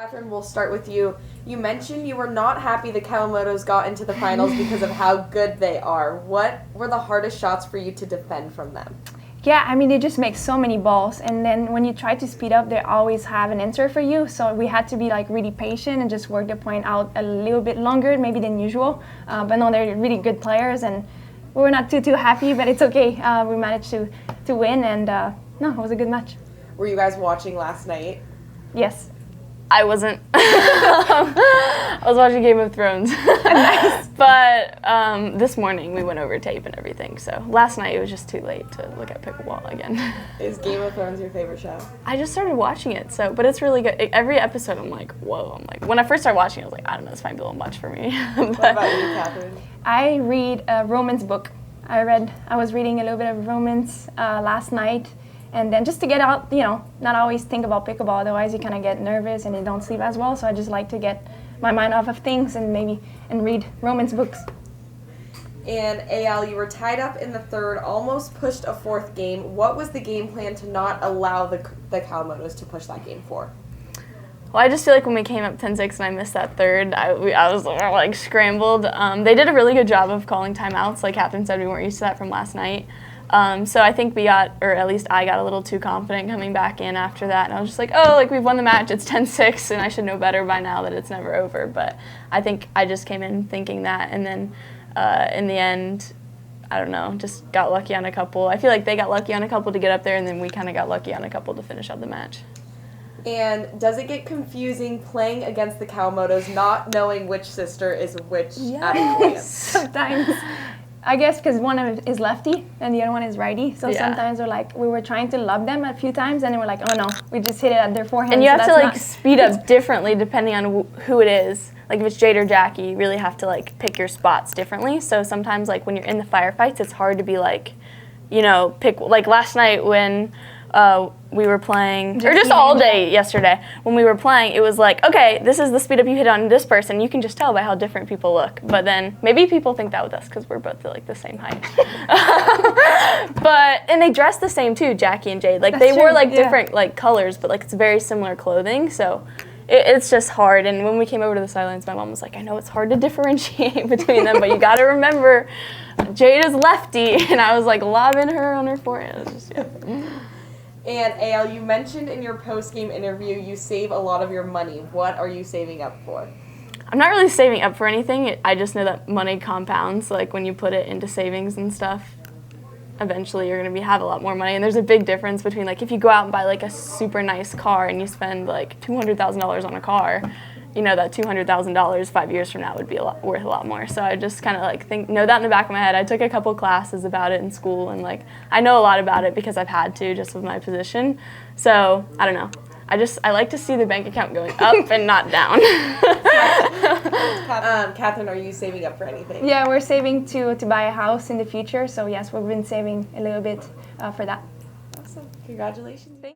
Catherine, we'll start with you. You mentioned you were not happy the Kawamotos got into the finals because of how good they are. What were the hardest shots for you to defend from them? Yeah, I mean, they just make so many balls, and then when you try to speed up, they always have an answer for you. So we had to be like really patient and just work the point out a little bit longer, maybe than usual. But no, they're really good players, and we were not too happy, but it's okay. We managed to win, and no, it was a good match. Were you guys watching last night? Yes. I wasn't. I was watching Game of Thrones. Nice. But this morning we went over tape and everything. So last night it was just too late to look at Pickleball again. Is Game of Thrones your favorite show? I just started watching it, but it's really good. Every episode I'm like, whoa. When I first started watching it, I was like, I don't know, this might be a little much for me. What about you, Catherine? I read a romance book. I was reading a little bit of romance last night. And then just to get out, not always think about pickleball, otherwise you kind of get nervous and you don't sleep as well. So I just like to get my mind off of things and read romance books. And Al, you were tied up in the third, almost pushed a fourth game. What was the game plan to not allow the Kawamotos to push that game for? Well, I just feel like when we came up 10-6 and I missed that third, I was like scrambled. They did a really good job of calling timeouts. Like Catherine said, we weren't used to that from last night. So I think or at least I got a little too confident coming back in after that. And I was just like, we've won the match, it's 10-6, and I should know better by now that it's never over. But I think I just came in thinking that, and then in the end, I don't know, just got lucky on a couple. I feel like they got lucky on a couple to get up there, and then we kind of got lucky on a couple to finish out the match. And does it get confusing playing against the Kawamotos, not knowing which sister is which at a glance? Sometimes. I guess because one of is lefty and the other one is righty. So sometimes we were trying to lob them a few times, and then we're like, oh no, we just hit it at their forehand. And you have to speed up differently depending on who it is. Like if it's Jade or Jackie, you really have to pick your spots differently. So sometimes when you're in the firefights, it's hard to be pick, like last night when we were playing, or just all day yesterday when we were playing, it was like, okay, this is the speed up you hit on this person. You can just tell by how different people look. But then maybe people think that with us because we're both the same height. And they dress the same too, Jackie and Jade. They wore different colors, but it's very similar clothing. So it's just hard. And when we came over to the sidelines, my mom was like, I know it's hard to differentiate between them, but you got to remember, Jade is lefty, and I was lobbing her on her forehead. It was just, And Al, you mentioned in your post-game interview you save a lot of your money. What are you saving up for? I'm not really saving up for anything. I just know that money compounds. When you put it into savings and stuff, eventually you're going to have a lot more money. And there's a big difference between if you go out and buy a super nice car and you spend $200,000 on a car, that $200,000 5 years from now would be worth a lot more. So I just kind of know that in the back of my head. I took a couple classes about it in school, and I know a lot about it because I've had to just with my position. So I don't know. I like to see the bank account going up and not down. Catherine, are you saving up for anything? Yeah, we're saving to buy a house in the future. So yes, we've been saving a little bit for that. Awesome. Congratulations.